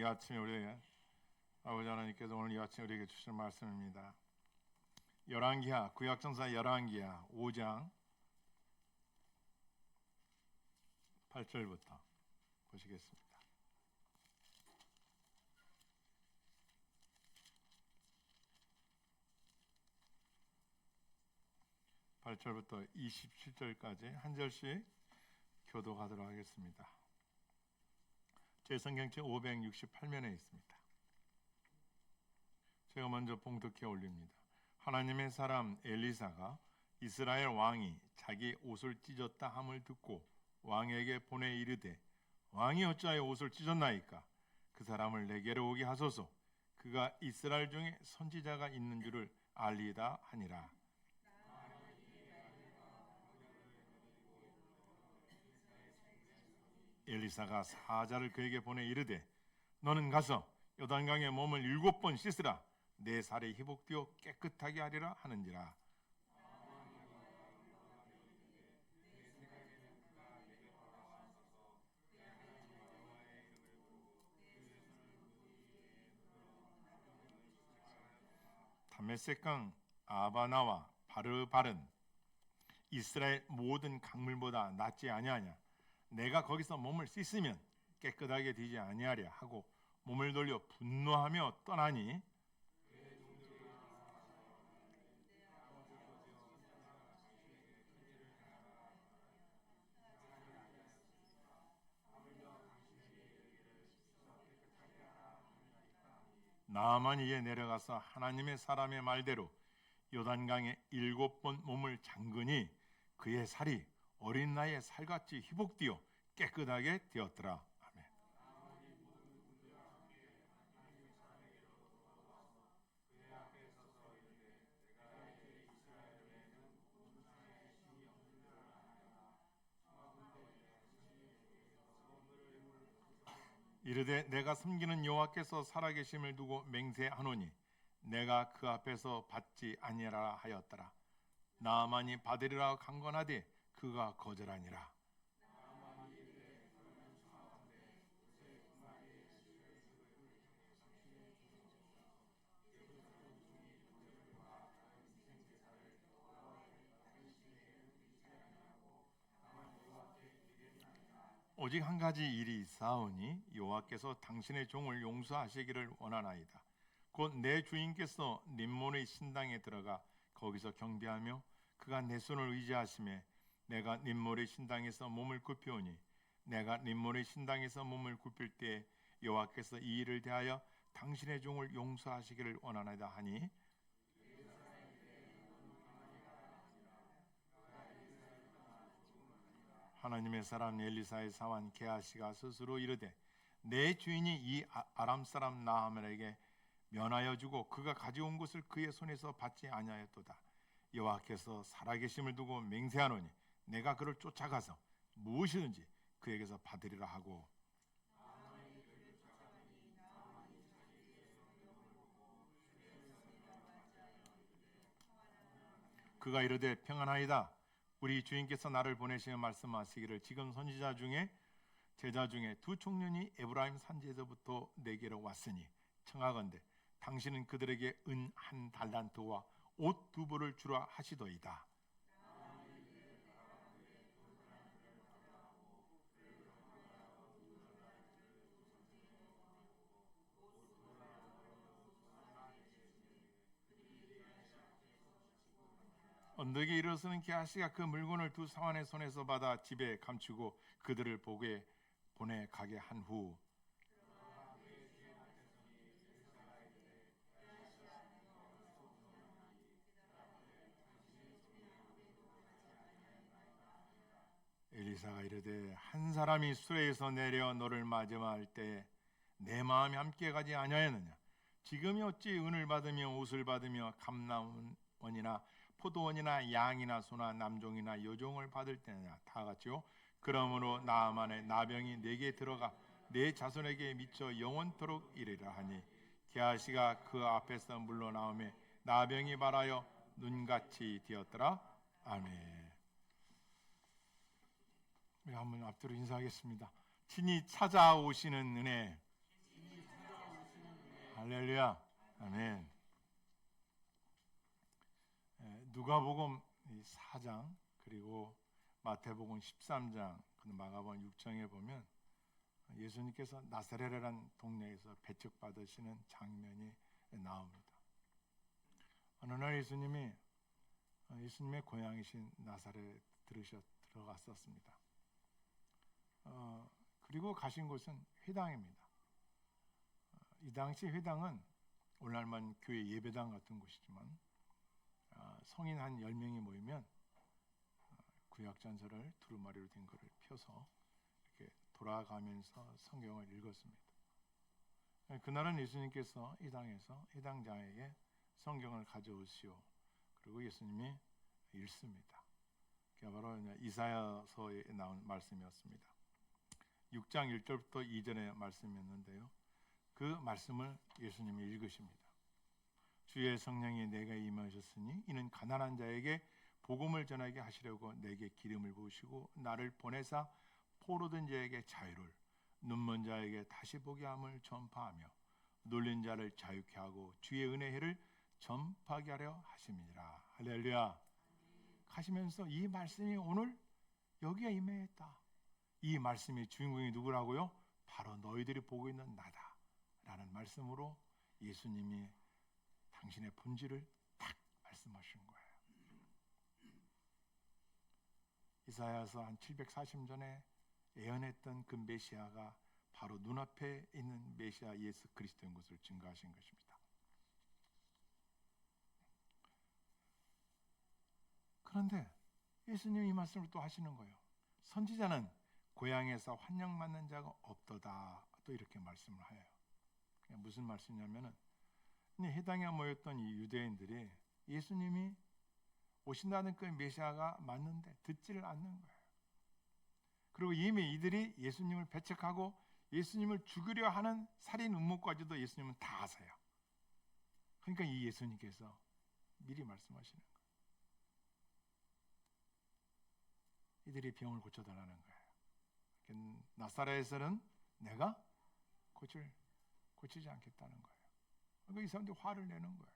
아침에 우리 아버지 하나님께서 오늘 이 아침에 우리에게 주신 말씀입니다. 열왕기하 구약성서 열왕기하 5장 8절부터 보시겠습니다. (8절부터) 27절까지 한 절씩 교독하도록 하겠습니다. 제 성경책 568면에 있습니다. 제가 먼저 봉독해 올립니다. 하나님의 사람 엘리사가 이스라엘 왕이 자기 옷을 찢었다 함을 듣고 왕에게 보내 이르되, 왕이 어찌하여 옷을 찢었나이까? 그 사람을 내게로 오게 하소서. 그가 이스라엘 중에 선지자가 있는 줄을 알리다 하니라. 엘리사가 사자를 그에게 보내 이르되, 너는 가서 요단강에 몸을 7번 씻으라. 내 살이 회복되어 깨끗하게 하리라 하는지라. 다메섹강 아바나와 바르발은 이스라엘 모든 강물보다 낫지 아니하냐? 내가 거기서 몸을 씻으면 깨끗하게 되지 아니하랴 하고 몸을 돌려 분노하며 떠나니, 나아만이 이에 내려가서 하나님의 사람의 말대로 요단강에 7번 몸을 잠그니 그의 살이 어린 나이에 살같이 회복되어 깨끗하게 되었더라. 아멘. 이르되 내가 섬기는 여호와께서 살아계심을 두고 맹세하노니 내가 그 앞에서 받지 아니하라 하였더라. 나아만이 받으리라 강건하되 그가 거절하니라. 오직 한 가지 일이 있사오니 여호와께서 당신의 종을 용서하시기를 원하나이다. 곧 내 주인께서 림몬의 신당에 들어가 거기서 경배하며 그가 내 손을 의지하심에 내가 림몬의 신당에서 몸을 굽히오니 내가 림몬의 신당에서 몸을 굽힐 때 여호와께서 이 일을 대하여 당신의 종을 용서하시기를 원하나이다 하니, 하나님의 사람 엘리사의 사환 게하시가 스스로 이르되, 내 주인이 이 아람 사람 나하만에게 면하여 주고 그가 가져온 것을 그의 손에서 받지 아니하였도다. 여호와께서 살아계심을 두고 맹세하노니 내가 그를 쫓아가서 무엇이든지 그에게서 받으리라 하고, 그가 이르되 평안하이다. 우리 주인께서 나를 보내시며 말씀하시기를 지금 선지자 중에 제자 중에 2 청년이 에브라임 산지에서부터 내게로 왔으니 청하건대 당신은 그들에게 은 1달란트와 옷 2벌을 주라 하시더이다. 언덕에 일어서는 게하시가 그 물건을 2 사환의 손에서 받아 집에 감추고 그들을 보게 보내 가게 한 후, 엘리사가 이르되 한 사람이 수레에서 내려 너를 맞이할 때 내 마음이 함께 가지 아니하였느냐? 지금이 어찌 은을 받으며 옷을 받으며 감람원이나 포도원이나 양이나 소나 남종이나 여종을 받을 때냐? 다 같이요. 그러므로 나아만의 나병이 내게 들어가 내 자손에게 미쳐 영원토록 이르리라 하니, 게하시가 그 앞에서 물러나오매 나병이 발하여 눈같이 되었더라. 아멘. 우리 한번 앞뒤로 인사하겠습니다. 친히 찾아오시는 은혜, 할렐루야. 아멘. 누가복음 4장 그리고 마태복음 13장 마가복음 6장에 보면 예수님께서 나사렛이라는 동네에서 배척받으시는 장면이 나옵니다. 어느 날 예수님의 고향이신 나사렛 들어갔었습니다. 그리고 가신 곳은 회당입니다. 이 당시 회당은 오늘날만 교회 예배당 같은 곳이지만 성인 한 10명이 모이면 구약전설을 두루마리로 된 것을 펴서 이렇게 돌아가면서 성경을 읽었습니다. 그날은 예수님께서 이 당에서 해당자에게 성경을 가져오시오. 그리고 예수님이 읽습니다. 그게 바로 이사야서에 나온 말씀이었습니다. 6장 1절부터 2절의 말씀이었는데요. 그 말씀을 예수님이 읽으십니다. 주의 성령이 내게 임하셨으니 이는 가난한 자에게 복음을 전하게 하시려고 내게 기름을 부으시고 나를 보내사 포로된 자에게 자유를, 눈먼 자에게 다시 보게 함을 전파하며 놀린 자를 자유케 하고 주의 은혜의 해를 전파하게 하려 하심이니라. 할렐루야. 하시면서 이 말씀이 오늘 여기에 임했다. 이 말씀의 주인공이 누구라고요? 바로 너희들이 보고 있는 나다 라는 말씀으로 예수님이 당신의 본질을 딱 말씀하신 거예요. 이사야서 한 740년 전에 예언했던 그 메시아가 바로 눈앞에 있는 메시아 예수 그리스도인 것을 증거하신 것입니다. 그런데 예수님이 이 말씀을 또 하시는 거예요. 선지자는 고향에서 환영받는 자가 없도다. 또 이렇게 말씀을 해요. 무슨 말씀이냐면은 해당에 모였던 이 유대인들이 예수님이 오신다는 그 메시아가 맞는데 듣지를 않는 거예요. 그리고 이미 이들이 예수님을 배척하고 예수님을 죽이려 하는 살인 음모까지도 예수님은 다 아세요. 그러니까 이 예수님께서 미리 말씀하시는 거예요. 이들이 병을 고쳐달라는 거예요. 나사렛에서는 내가 고치지 않겠다는 거예요. 그러니까 이 사람들이 화를 내는 거예요.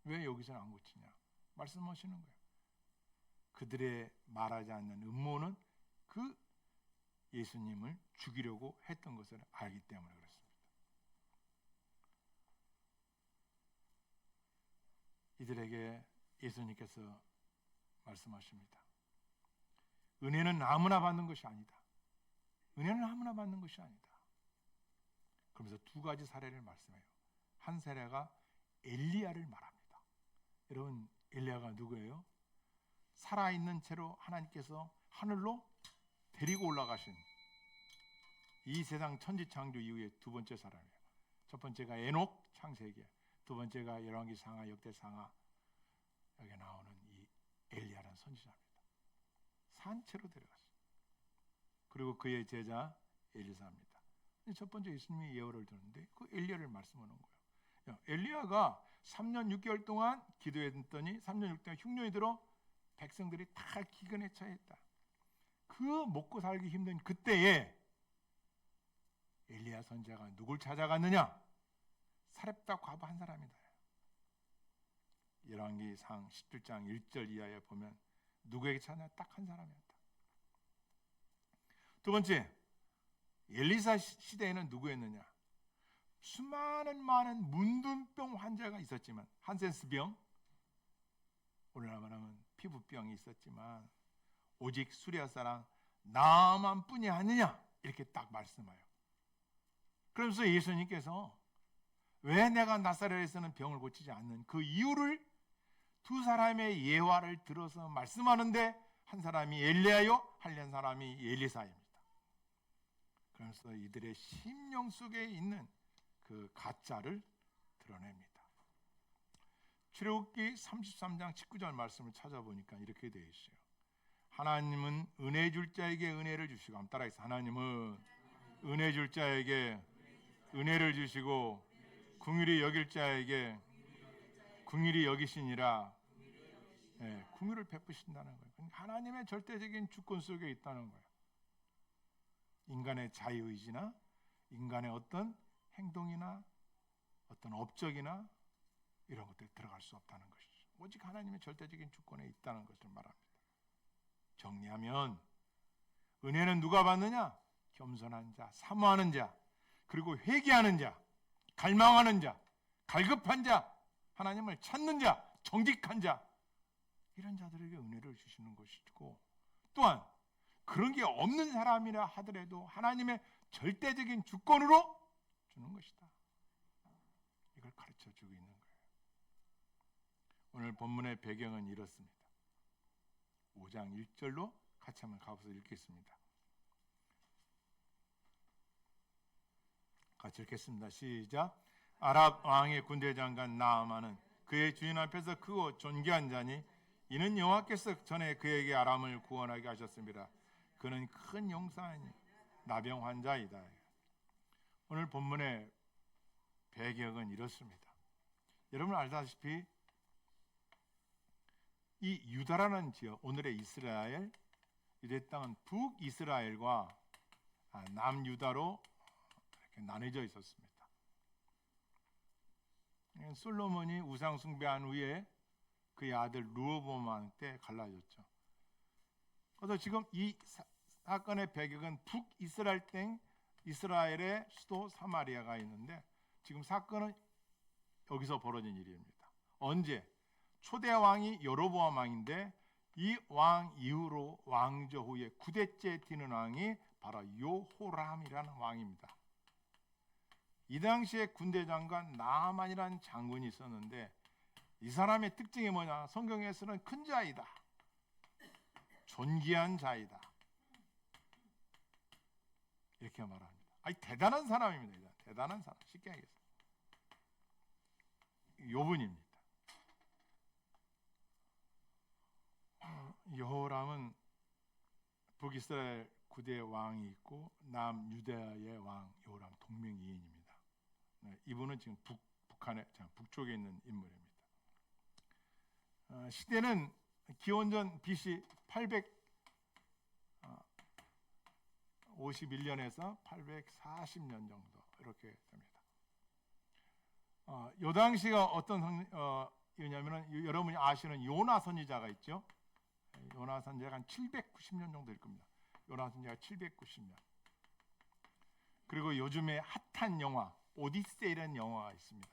왜 여기서는 안 고치냐? 말씀하시는 거예요. 그들의 말하지 않는 음모는 그 예수님을 죽이려고 했던 것을 알기 때문에 그렇습니다. 이들에게 예수님께서 말씀하십니다. 은혜는 아무나 받는 것이 아니다. 은혜는 아무나 받는 것이 아니다. 그러면서 두 가지 사례를 말씀해요. 한 사례가 엘리야를 말합니다. 여러분, 엘리야가 누구예요? 살아있는 채로 하나님께서 하늘로 데리고 올라가신 이 세상 천지창조 이후의 두 번째 사람이에요. 첫 번째가 에녹 창세기, 두 번째가 열왕기상하 역대상하 여기 나오는 이 엘리야라는 선지자입니다. 산채로 데려갔어요. 그리고 그의 제자 엘리사입니다. 첫 번째 예수님이 예언을 듣는데 그 엘리야를 말씀하는 거예요. 엘리야가 3년 6개월 동안 기도했더니 3년 6개월 흉년이 들어 백성들이 다 기근에 처했다. 그 먹고 살기 힘든 그때에 엘리야 선지자가 누굴 찾아갔느냐? 사렙다 과부 한 사람이다. 열왕기상 17장 1절 이하에 보면 누구에게 찾냐? 딱 한 사람이었다. 두 번째, 엘리사 시대에는 누구였느냐? 수많은 많은 문둥병 환자가 있었지만 한센스병, 오늘날 말하면 피부병이 있었지만 오직 수리아 사람 나만뿐이 아니냐 이렇게 딱 말씀해요. 그러면서 예수님께서 왜 내가 나사렛에서는 병을 고치지 않는 그 이유를 두 사람의 예화를 들어서 말씀하는데 한 사람이 엘리야요, 한 사람이 엘리사입니다. 그래서 이들의 심령 속에 있는 그 가짜를 드러냅니다. 출애굽기 33장 19절 말씀을 찾아보니까 이렇게 되어 있어요. 하나님은 은혜 줄 자에게 은혜를 주시고, 한번 따라해서 하나님은 은혜 줄 자에게 은혜를 주시고 긍휼히 여길 자에게 긍휼히 여기시니라. 긍휼을 베푸신다는 거예요. 하나님의 절대적인 주권 속에 있다는 거예요. 인간의 자유의지나 인간의 어떤 행동이나 어떤 업적이나 이런 것들이 들어갈 수 없다는 것이죠. 오직 하나님의 절대적인 주권에 있다는 것을 말합니다. 정리하면 은혜는 누가 받느냐? 겸손한 자, 사모하는 자, 그리고 회개하는 자, 갈망하는 자, 갈급한 자, 하나님을 찾는 자, 정직한 자, 이런 자들에게 은혜를 주시는 것이고, 또한 그런 게 없는 사람이라 하더라도 하나님의 절대적인 주권으로 주는 것이다. 이걸 가르쳐 주고 있는 거예요. 오늘 본문의 배경은 이렇습니다. 5장 1절로 같이 한번 가서 읽겠습니다. 같이 읽겠습니다. 시작. 아랍 왕의 군대 장관 나아만은 그의 주인 앞에서 크고 존귀한 자니 이는 여호와께서 전에 그에게 아람을 구원하게 하셨습니다. 그는 큰 용사이니 나병 환자이다. 오늘 본문의 배경은 이렇습니다. 여러분 알다시피 이 유다라는 지역, 오늘의 이스라엘, 유대 땅은 북이스라엘과 남유다로 이렇게 나눠져 있었습니다. 솔로몬이 우상 숭배한 후에 그의 아들 르호보암 왕 때 갈라졌죠. 그래서 지금 이 사건의 배경은 북이스라엘 땅, 이스라엘의 수도 사마리아가 있는데 지금 사건은 여기서 벌어진 일입니다. 언제? 초대 왕이 여로보암 왕인데 이 왕 이후로 왕조 후에 9대째 뒤는 왕이 바로 요호람이라는 왕입니다. 이 당시에 군대 장관 나아만이라는 장군이 있었는데 이 사람의 특징이 뭐냐? 성경에서는 큰 자이다, 존귀한 자이다, 이렇게 말합니다. 아니 대단한 사람입니다. 대단한 사람. 쉽게 하겠습니다. 요분입니다. 여호람은 북이스라엘 9대 왕이 있고 남유다의 왕 여호람 동명이인입니다. 이분은 지금 북한의 북쪽에 있는 인물입니다. 시대는 기원전 BC 851년에서 840년 정도 이렇게 됩니다. 이 당시가 어떤 이냐면은 여러분이 아시는 요나 선지자가 있죠. 요나 선지자가 한 790년 정도 될 겁니다. 요나 선지자가 790년. 그리고 요즘에 핫한 영화 오디세이라는 영화가 있습니다.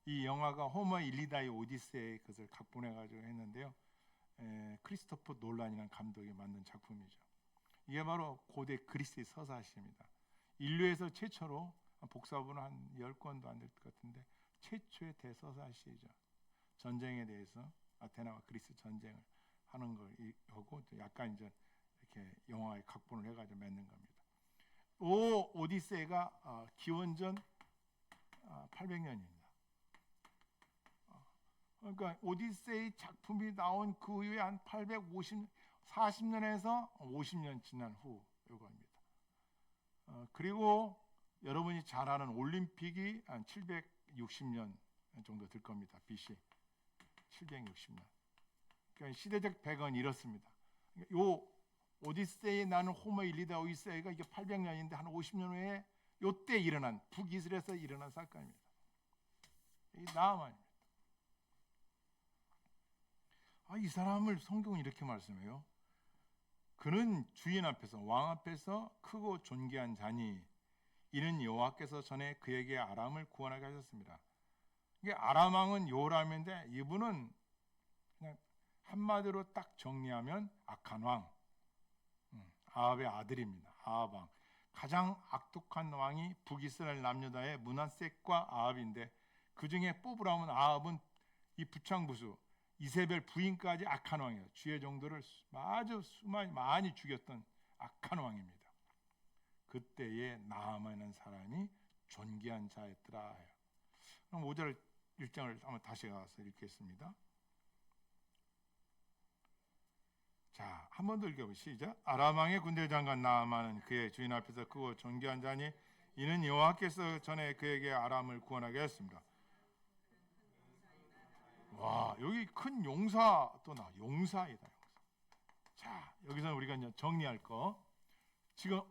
이 영화가 호머 일리다의 오디세이 그것을 각본해 가지고 했는데요. 크리스토퍼 놀란이라는 감독이 만든 작품이죠. 이게 바로 고대 그리스의 서사시입니다. 인류에서 최초로 복사본은 한 10권도 안 될 것 같은데 최초의 대서사시죠. 전쟁에 대해서 아테나와 그리스 전쟁을 하는 걸 하고 약간 이제 이렇게 영화에 각본을 해가지고 만든 겁니다. 오디세이가 기원전 800년입니다. 그러니까 오디세이 작품이 나온 그 후에 한 40년에서 50년 지난 후 요거입니다. 그리고 여러분이 잘 아는 올림픽이 한 760년 정도 될 겁니다. BC 760년. 그러니까 시대적 배경은 이렇습니다. 요 오디세이에 나는 호머 일리다 오디세이가 이게 800년인데 한 50년 후에 요때 일어난 북이스라엘에서 일어난 사건입니다. 이 나아만입니다. 이 사람을 성경은 이렇게 말씀해요. 그는 주인 앞에서 왕 앞에서 크고 존귀한 자니 이는 여호와께서 전에 그에게 아람을 구원하게 하셨습니다. 이게 아람 왕은 요람인데 이분은 그냥 한마디로 딱 정리하면 악한 왕, 아합의 아들입니다. 아합 왕. 가장 악독한 왕이 북이스라엘 남유다의 므낫셋과 아합인데 그 중에 뽑으라면 아합은 이 부창부수 이세벨 부인까지 악한 왕이에요. 주의 종들을 아주 많이 죽였던 악한 왕입니다. 그때에 나아만이라는 사람이 존귀한 자였더라. 그럼 5절 1장을 한번 다시 가서 읽겠습니다. 자, 한 번 더 읽어보시죠. 시작. 아람 왕의 군대 장관 나아만은 그의 주인 앞에서 크고 존귀한 자니 이는 여호와께서 전에 그에게 아람을 구원하게 했습니다. 와, 여기 큰 용사 또 나. 용사이다. 용사. 자, 여기서 우리가 이제 정리할 거. 지금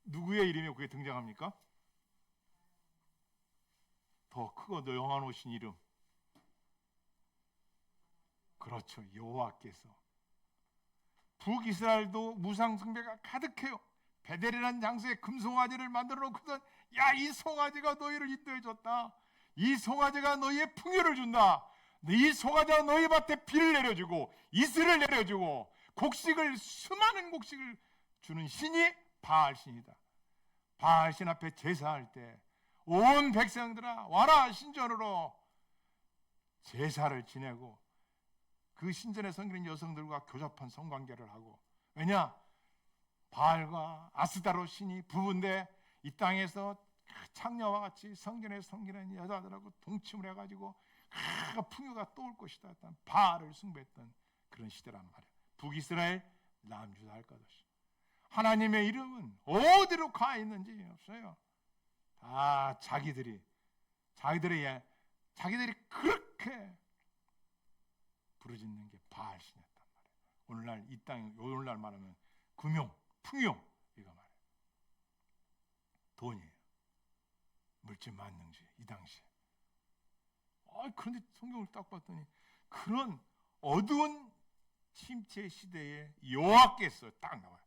누구의 이름이 그게 등장합니까? 더 크고 더 영화로우신 이름, 그렇죠, 여호와께서. 북이스라엘도 무상 숭배가 가득해요. 베델이라는 장소에 금송아지를 만들어 놓고선 야, 이 송아지가 너희를 인도해 줬다. 이 송아지가 너희의 풍요를 준다. 이 송아지가 너희 밭에 비를 내려주고 이슬을 내려주고 곡식을, 수많은 곡식을 주는 신이 바알신이다. 바알신 앞에 제사할 때 온 백성들아 와라, 신전으로 제사를 지내고 그 신전에 섬기는 여성들과 교접한 성관계를 하고, 왜냐? 바알과 아스다로 신이 부부인데 이 땅에서 창녀와 같이 성전에 섬기는 여자들하고 동침을 해가지고 풍요가 또 올 것이다 했던 바알을 숭배했던 그런 시대란 말이야. 북이스라엘, 남유다 할 것 없이. 하나님의 이름은 어디로 가 있는지 없어요. 다 자기들이 그렇게 부르짖는 게 바알신이었단 말이에요. 오늘날 이 땅, 오늘날 말하면 금용, 풍요, 이거 말이에요. 돈이에요. 물질 만능주의, 이 당시에. 그런데 성경을 딱 봤더니 그런 어두운 침체 시대에 여호와께서 딱 나와요.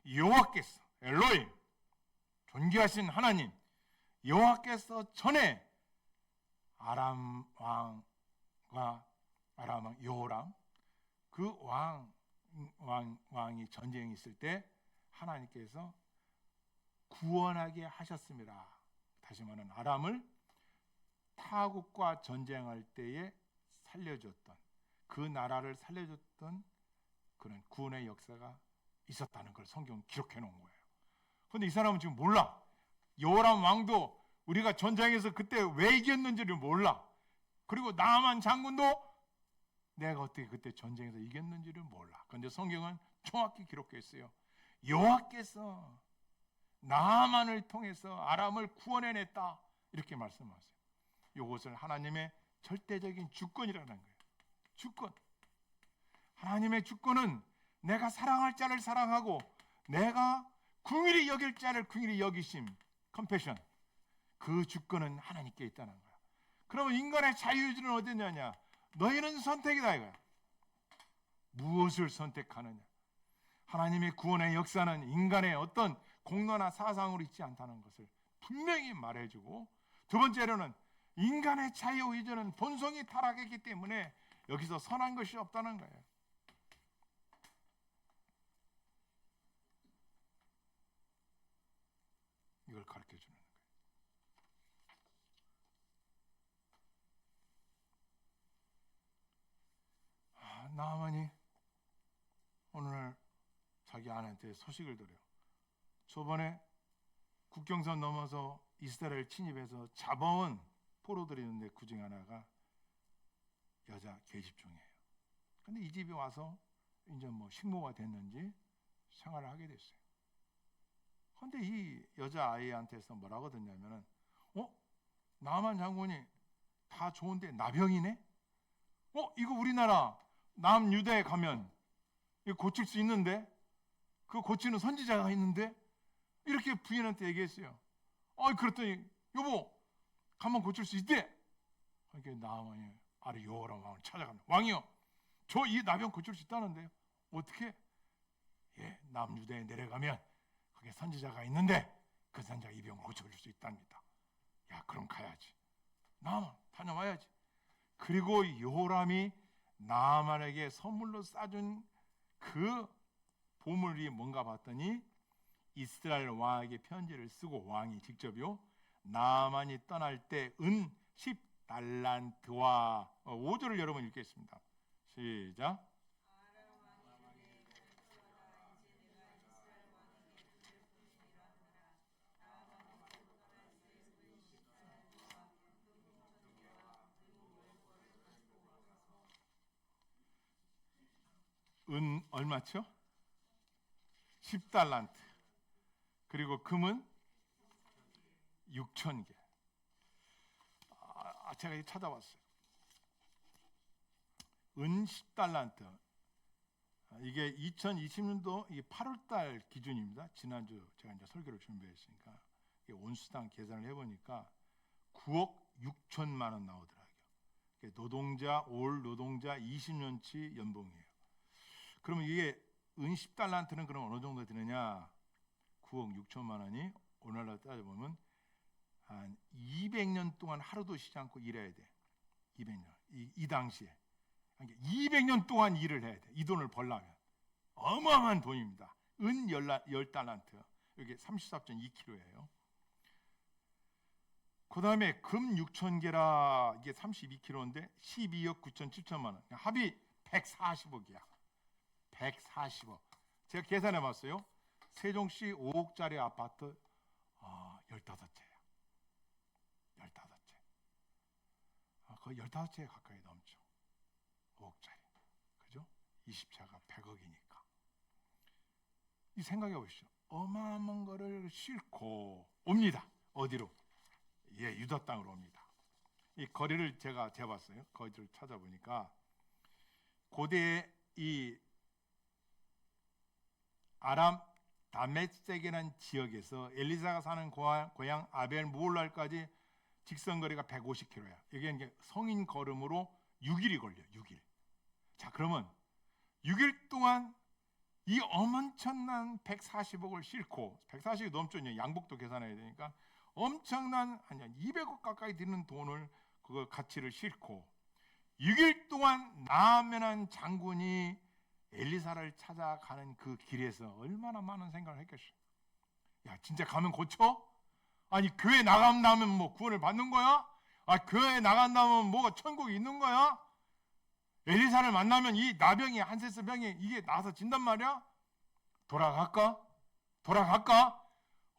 여호와께서, 엘로힘, 존귀하신 하나님, 여호와께서 전에 아람 왕과 아람 왕 여호람, 그 왕이 전쟁이 있을 때 하나님께서 구원하게 하셨습니다. 다시 말하면 아람을 타국과 전쟁할 때에 살려줬던, 그 나라를 살려줬던 그런 구원의 역사가 있었다는 걸 성경 기록해 놓은 거예요. 그런데 이 사람은 지금 몰라. 여호람 왕도 우리가 전쟁에서 그때 왜 이겼는지를 몰라. 그리고 나아만 장군도 내가 어떻게 그때 전쟁에서 이겼는지를 몰라. 그런데 성경은 정확히 기록했어요. 여호와께서 나아만을 통해서 아람을 구원해냈다, 이렇게 말씀하세요. 이것을 하나님의 절대적인 주권이라는 거예요. 주권. 하나님의 주권은 내가 사랑할 자를 사랑하고 내가 긍휼히 여길 자를 긍휼히 여기심, 컴패션. 그 주권은 하나님께 있다는 거야. 그러면 인간의 자유의지는 어디 있느냐? 너희는 선택이다 이거야. 무엇을 선택하느냐? 하나님의 구원의 역사는 인간의 어떤 공로나 사상으로 있지 않다는 것을 분명히 말해주고, 두 번째로는 인간의 자유의지는 본성이 타락했기 때문에 여기서 선한 것이 없다는 거예요. 이걸 가르쳐주는 거예요. 나아만이 오늘 자기 아내한테 소식을 드려요. 저번에 국경선 넘어서 이스라엘 침입해서 잡아온 포로들이 있는데 그 중에 하나가 여자 계집종이에요. 근데 이 집에 와서 이제 뭐 식모가 됐는지 생활을 하게 됐어요. 근데 이 여자 아이한테서 뭐라고 듣냐면은, 나만 장군이 다 좋은데 나병이네? 이거 우리나라 남유다에 가면 이거 고칠 수 있는데, 그 고치는 선지자가 있는데, 이렇게 부인한테 얘기했어요. 그랬더니 여보 가면 고칠 수 있대. 그러니까 나아만이 아래 여호람 왕을 찾아갑니다. 왕이요, 저 이 나병 고칠 수 있다는데요. 어떻게? 예, 남유다에 내려가면 그게 선지자가 있는데 그 선지자가 이 병을 고쳐줄 수 있답니다. 야, 그럼 가야지. 나아만 다녀와야지. 그리고 여호람이 나아만에게 선물로 싸준 그 보물이 뭔가 봤더니 이스라엘 왕에게 편지를 쓰고, 왕이 직접요, 나아만이 떠날 때 은 10달란트와 5절을 여러분 읽겠습니다. 시작. 은 얼마죠? 10달란트. 그리고 금은 6,000개. 제가 찾아봤어요. 은 10달란트. 이게 2020년도 8월달 기준입니다. 지난주 제가 이제 설교를 준비했으니까 온수당 계산을 해보니까 9억 6천만 원 나오더라고요. 노동자 올 노동자 20년치 연봉이에요. 그러면 이게 은 10달란트는 그럼 어느 정도 되느냐? 9억 6천만 원이 오늘날 따져보면 한 200년 동안 하루도 쉬지 않고 일해야 돼. 200년. 이 당시에 200년 동안 일을 해야 돼. 이 돈을 벌려면 어마어마한 돈입니다. 은 10달란트. 이게 34.2kg예요. 그 다음에 금 6,000개라 이게 32kg인데 12억 9,7천만 원. 합이 140억이야. 140억. 제가 계산해 봤어요. 세종시 5억짜리 아파트 15채야. 15채. 거의 15채에 가까이 넘죠. 5억짜리. 그죠? 20채가 100억이니까. 이 생각해 보시죠. 어마어마한 거를 싣고 옵니다. 어디로? 예, 유다 땅으로 옵니다. 이 거리를 제가 재봤어요. 거리를 찾아보니까 고대의 이 아람 다메섹이라는 지역에서 엘리사가 사는 고향 아벨 무홀랄까지 직선거리가 150km야. 이게 이제 성인 걸음으로 6일이 걸려. 6일. 자, 그러면 6일 동안 이 엄청난 140억을 싣고 140이 넘죠. 양복도 계산해야 되니까 엄청난 한 200억 가까이 드는 돈을 그 가치를 싣고 6일 동안 나아면한 장군이 엘리사를 찾아가는 그 길에서 얼마나 많은 생각을 했겠어. 야, 진짜 가면 고쳐? 아니, 교회 나간다면 뭐 구원을 받는 거야? 아, 교회 나간다면 뭐가 천국이 있는 거야? 엘리사를 만나면 이 나병이 한세스 병이 이게 나서 진단 말이야? 돌아갈까? 돌아갈까?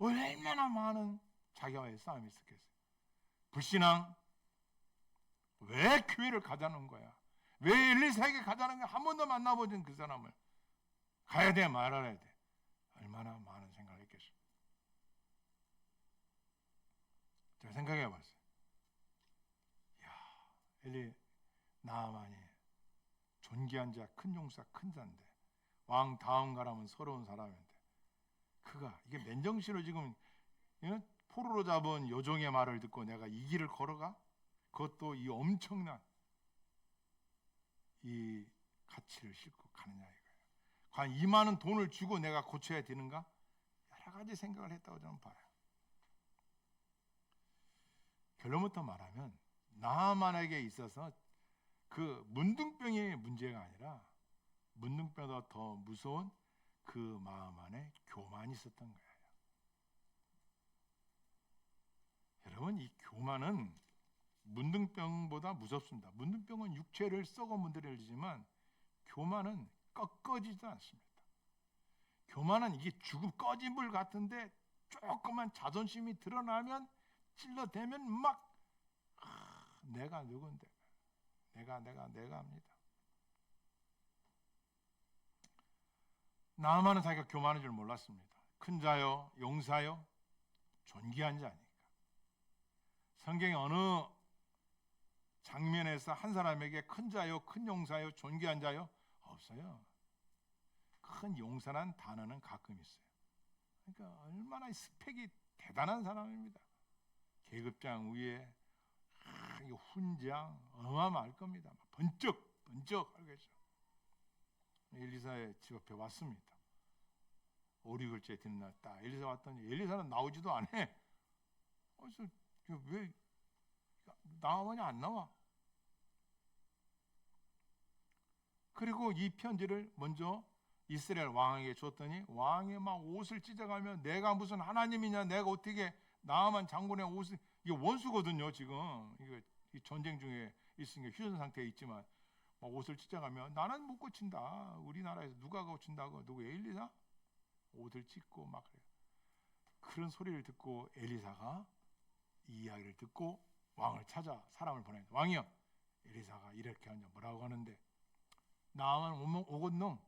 얼마나 많은 자기와의 싸움이 있었겠어요. 불신앙. 왜 교회를 가자는 거야? 왜 엘리사에게 가자는 거야? 한 번도 만나보진 그 사람을. 가야 돼, 말아야 돼. 얼마나 많은 생각을 했겠어요. 제가 생각해 봤어요. 이야, 엘리 나아만이 존귀한 자, 큰 용사, 큰 자인데 왕 다음 가라면 서러운 사람인데 그가 이게 맨정신으로 지금 포로로 잡은 요종의 말을 듣고 내가 이 길을 걸어가? 그것도 이 엄청난 이 가치를 싣고 가느냐 이거예요. 과연 이 많은 돈을 주고 내가 고쳐야 되는가? 여러 가지 생각을 했다고 저는 봐요. 결론부터 말하면 나아만에게 있어서 그 문둥병이 문제가 아니라 문둥병보다 더 무서운 그 마음 안에 교만이 있었던 거예요. 여러분, 이 교만은 문둥병보다 무섭습니다. 문둥병은 육체를 썩어 문드러지지만 교만은 꺾어지지도 않습니다. 교만은 이게 죽음 꺼진 불 같은데 조금만 자존심이 드러나면 찔러대면 막 내가 누군데 내가 합니다. 나아만은 자기가 교만한 줄 몰랐습니다. 큰 자요, 용사요, 존귀한 자니까. 성경에 어느 장면에서 한 사람에게 큰 자요, 큰 용사요, 존귀한 자요 없어요. 큰 용사란 단어는 가끔 있어요. 그러니까 얼마나 스펙이 대단한 사람입니다. 계급장 위에 훈장 어마어마할 겁니다. 번쩍 하겠죠. 엘리사의 집 앞에 왔습니다. 오리글째 되는 날 딱 엘리사 왔더니 엘리사는 나오지도 않아. 그래서 왜 나오냐 안 나와? 그리고 이 편지를 먼저 이스라엘 왕에게 줬더니 왕이 막 옷을 찢어가며 내가 무슨 하나님이냐, 내가 어떻게 나아만 장군의 옷을, 이게 원수거든요 지금. 이게 전쟁 중에 있으니까 휴전 상태에 있지만 막 옷을 찢어가며 나는 못 고친다. 우리나라에서 누가 고친다고? 누구? 엘리사? 옷을 찢고 막 그래요. 그런 소리를 듣고 엘리사가 이 이야기를 듣고 왕을 찾아 사람을 보내요. 왕이요, 엘리사가 이렇게 하냐 뭐라고 하는데 나아만 오건놈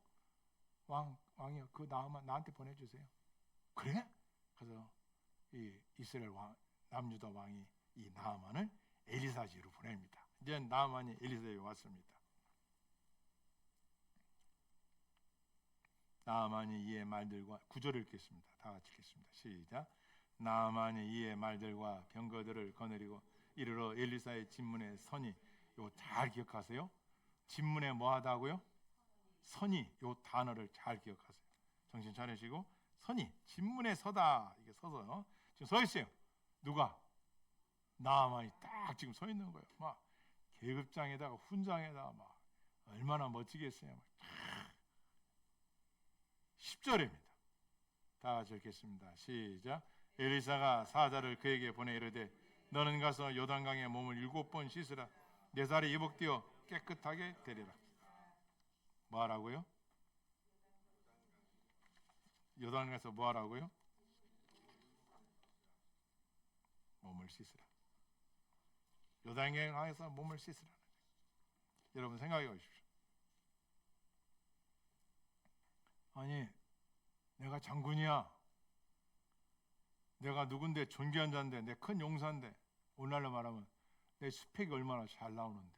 왕이요, 그 나아만 나한테 보내주세요. 그래? 그래서 이 이스라엘 왕 남유다 왕이 이 나아만을 엘리사 집으로 보냅니다. 이제 나아만이 엘리사에 왔습니다. 나아만이 이의 말들과 구절을 읽겠습니다. 다 같이 읽겠습니다. 시작. 나아만이 이의 말들과 병거들을 거느리고 이르러 엘리사의 진문에 서니. 요 잘 기억하세요. 진문에 뭐 하다고요? 서니. 요 단어를 잘 기억하세요. 정신 차리시고 서니. 진문에 서다. 이게 서서 지금 서 있어요. 누가? 나아만이 딱 지금 서 있는 거예요. 막 계급장에다가 훈장에다가 막 얼마나 멋지겠어요. 10절입니다. 다 같이 읽겠습니다. 시작. 엘리사가 사자를 그에게 보내 이르되 너는 가서 요단강에 몸을 7번 씻으라. 내 살이 회복되어 깨끗하게 되리라. 뭐 하라고요? 요단강에서 뭐 하라고요? 몸을 씻으라. 요단강에서 몸을 씻으라. 여러분 생각해 보십시오. 아니 내가 장군이야. 내가 누군데 존귀한 자인데 내 큰 용사인데 오늘날로 말하면 내 스펙이 얼마나 잘 나오는데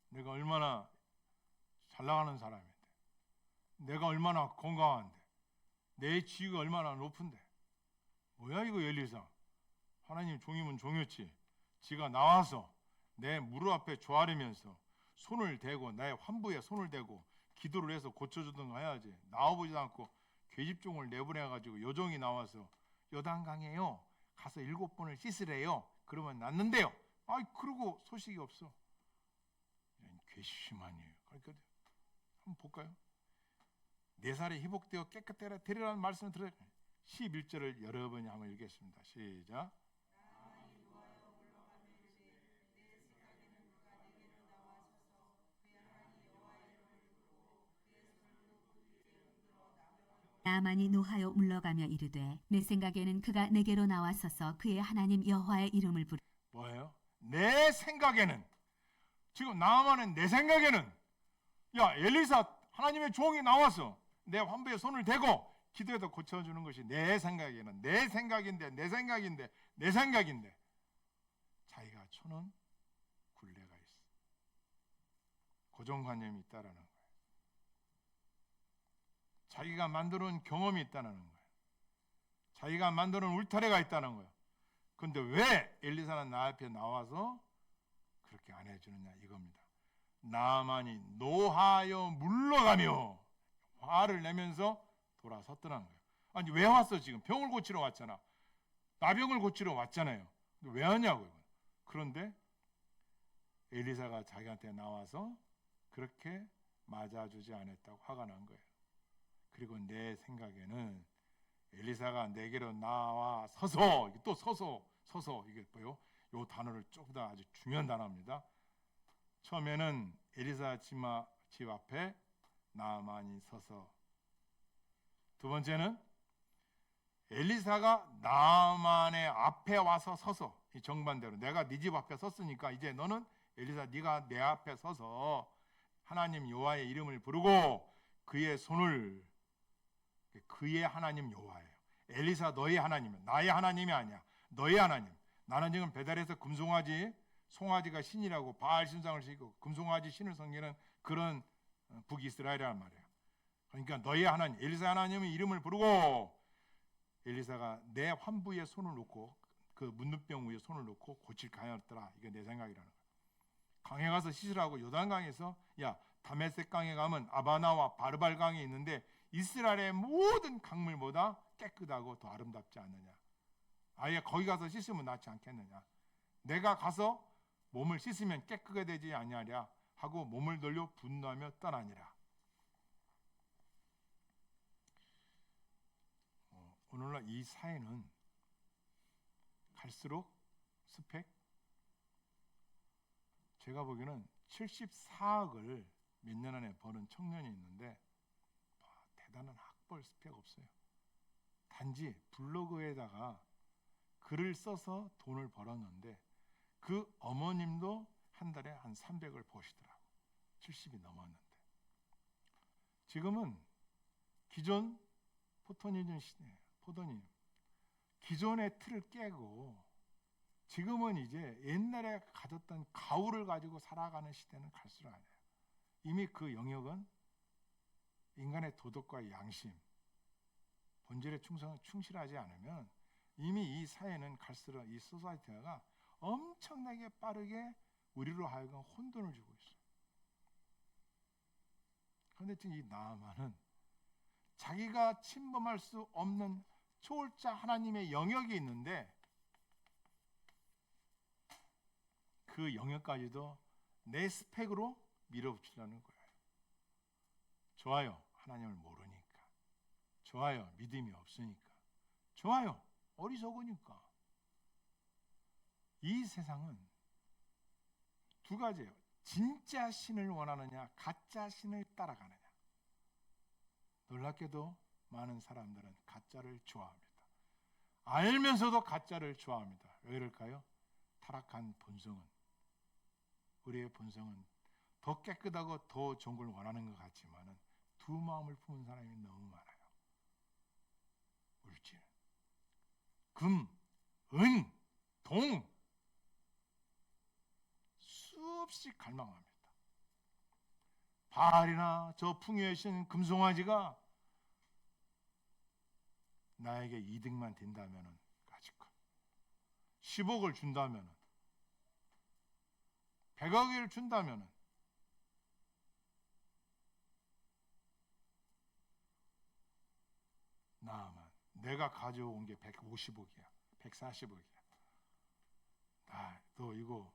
내가 얼마나 잘 나가는 사람인데 내가 얼마나 건강한데 내 지위가 얼마나 높은데 뭐야 이거 엘리사. 하나님 종이면 종이었지. 지가 나와서 내 무릎 앞에 조아리면서 손을 대고 나의 환부에 손을 대고 기도를 해서 고쳐주든가 해야지. 나와보지도 않고 계집종을 내보내가지고 요종이 나와서 요단강에요 가서 7번을 씻으래요. 그러면 낫는데요. 아이 그러고 소식이 없어. 괘씸하니에요. 그러니까 한번 볼까요? 내 살이 회복되어 깨끗되리라는 말씀을 들어요. 11절을 여러분이 한번 읽겠습니다. 시작. 나아만이 노하여 물러가며 이르되 내 생각에는 그가 내게로 나와서서 그의 하나님 여호와의 이름을 부르. 뭐예요? 내 생각에는 지금 나아만은 내 생각에는 야 엘리사 하나님의 종이 나와서 내 환부에 손을 대고 기도해서 고쳐주는 것이 내 생각에는 내 생각인데 자기가 쳐놓은 굴레가 있어. 고정관념이 있다라는 거예요. 자기가 만들어놓은 경험이 있다는 거예요. 자기가 만들어놓은 울타리가 있다는 거예요. 그런데 왜 엘리사는 나 앞에 나와서 그렇게 안 해주느냐 이겁니다. 나아만이 노하여 물러가며 화를 내면서 돌아섰더라는 거예요. 아니 왜 왔어 지금? 병을 고치러 왔잖아. 나병을 고치러 왔잖아요. 왜 왔냐고요. 그런데 엘리사가 자기한테 나와서 그렇게 맞아주지 않았다고 화가 난 거예요. 그리고 내 생각에는 엘리사가 내게로 나와 서서 또 서서 이게 뭐요? 이 단어를 조금 더 아주 중요한 단어입니다. 처음에는 엘리사 집 앞에 나아만이 서서, 두 번째는 엘리사가 나아만의 앞에 와서 서서, 이 정반대로 내가 네 집 앞에 섰으니까 이제 너는 엘리사 네가 내 앞에 서서 하나님 여호와의 이름을 부르고 그의 손을, 그의 하나님 여호와예요. 엘리사 너의 하나님은 나의 하나님이 아니야. 너의 하나님. 나는 지금 베델에서 금송아지, 송아지가 신이라고 바알 신상을 지고 금송아지 신을 섬기는 그런 북이스라엘이란 말이에요. 그러니까 너의 하나님, 엘리사 하나님의 이름을 부르고, 엘리사가 내 환부에 손을 놓고 그 문둥병 위에 손을 놓고 고칠까 하였더라. 이게 내 생각이라는 거예요. 강에 가서 씻으라고. 요단강에서 야 다메섹 강에 가면 아바나와 바르발 강이 있는데 이스라엘의 모든 강물보다 깨끗하고 더 아름답지 않느냐. 아예 거기 가서 씻으면 낫지 않겠느냐. 내가 가서 몸을 씻으면 깨끗하게 되지 아니하랴 하고 몸을 돌려 분노하며 떠나니라. 오늘날 이 사회는 갈수록 스펙, 제가 보기에는 74억을 몇 년 안에 버는 청년이 있는데 대단한 학벌 스펙 없어요. 단지 블로그에다가 글을 써서 돈을 벌었는데 그 어머님도 한 달에 한 300을 버시더라고. 70이 넘었는데. 지금은 기존 포토니즘 시대예요. 포도님. 기존의 틀을 깨고 지금은 이제 옛날에 가졌던 가오를 가지고 살아가는 시대는 갈수록 아니에요. 이미 그 영역은 인간의 도덕과 양심, 본질에 충실하지 않으면 이미 이 사회는 갈수록 이 소사이티가 엄청나게 빠르게 우리로 하여금 혼돈을 주고 있어요. 그런데 지금 이 나아만은 자기가 침범할 수 없는 초월자 하나님의 영역이 있는데 그 영역까지도 내 스펙으로 밀어붙이려는 거예요. 좋아요. 하나님을 모르니까. 좋아요. 믿음이 없으니까. 좋아요. 어리석으니까. 이 세상은 두 가지예요. 진짜 신을 원하느냐, 가짜 신을 따라가느냐. 놀랍게도 많은 사람들은 가짜를 좋아합니다. 알면서도 가짜를 좋아합니다. 왜 그럴까요? 타락한 본성은, 우리의 본성은 더 깨끗하고 더 좋은 걸 원하는 것 같지만은 두 마음을 품은 사람이 너무 많아요. 물질, 금, 은, 동 수없이 갈망합니다. 바알이나 저 풍요의 신 금송아지가 나에게 이득만 된다면은 가지고 10억을 준다면은 100억을 준다면은 나만 내가 가져온 게 150억이야 140억이야 너 이거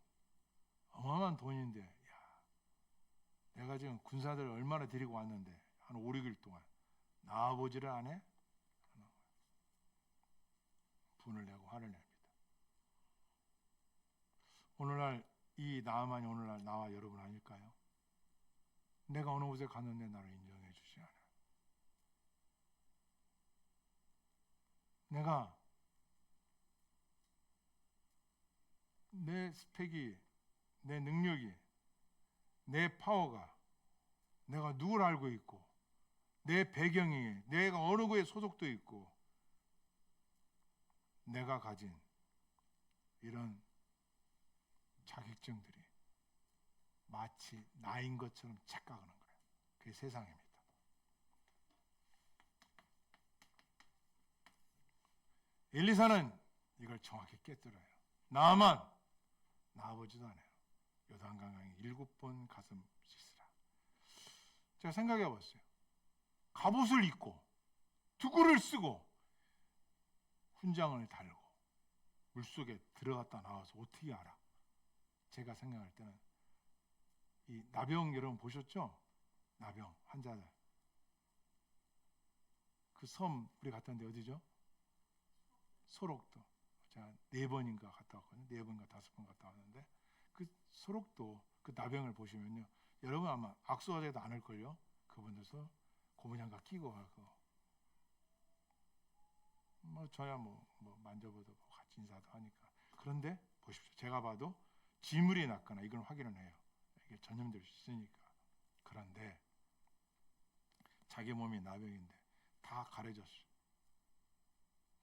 어마어마한 돈인데 야, 내가 지금 군사들 얼마나 데리고 왔는데 한 5, 6일 동안 나와보지를 안 해? 분을 내고 화를 냅니다. 오늘날 이 나아만이 오늘날 나와 여러분 아닐까요? 내가 어느 곳에 갔는데 나를 인정해 주지 않아. 내가 내 스펙이, 내 능력이, 내 파워가 내가 누굴 알고 있고 내 배경이 내가 어느 곳에 소속도 있고 내가 가진 이런 자격증들이 마치 나인 것처럼 착각하는 거예요. 그게 세상입니다. 엘리사는 이걸 정확히 깨뜨려요. 나아만 나아보지도 않아요. 요단강강에 7번 가슴 씻으라. 제가 생각해 봤어요. 갑옷을 입고 두구를 쓰고 훈장을 달고 물속에 들어갔다 나와서 어떻게 알아? 제가 생각할 때는 이 나병 여러분 보셨죠? 나병 환자들 그 섬 우리 갔던데 어디죠? 소록도. 제가 4번인가 갔다 왔거든요. 4번인가 5번 갔다 왔는데 그 소록도 그 나병을 보시면요 여러분 아마 악수하지도 않을걸요. 그분들서 고무장갑 끼고 하고 뭐 저야 뭐 만져보도 같이 인사도 하니까. 그런데 보십시오. 제가 봐도 지물이 났거나 이건 확인을 해요. 이게 전염될 수 있으니까. 그런데 자기 몸이 나병인데 다 가려졌어.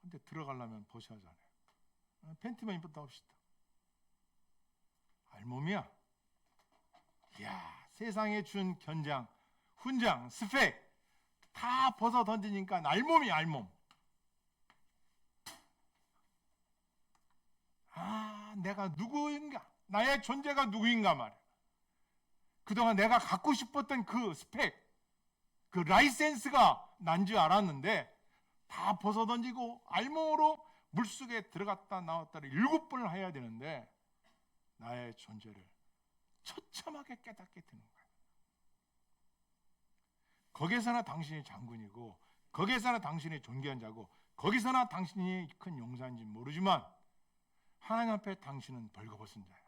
근데 들어가려면 벗어야 하잖아요. 팬티만 입었다 합시다. 알몸이야. 이야, 세상에 준 견장, 훈장, 스펙 다 벗어 던지니까 알몸이 알몸. 내가 누구인가? 나의 존재가 누구인가 말이야. 그동안 내가 갖고 싶었던 그 스펙, 그 라이센스가 난 줄 알았는데 다 벗어 던지고 알몸으로 물속에 들어갔다 나왔다를 7번을 해야 되는데 나의 존재를 처참하게 깨닫게 되는 거야. 거기서나 당신이 장군이고 거기서나 당신이 존귀한 자고 거기서나 당신이 큰 용사인지 모르지만 하나님 앞에 당신은 벌거벗은 자야.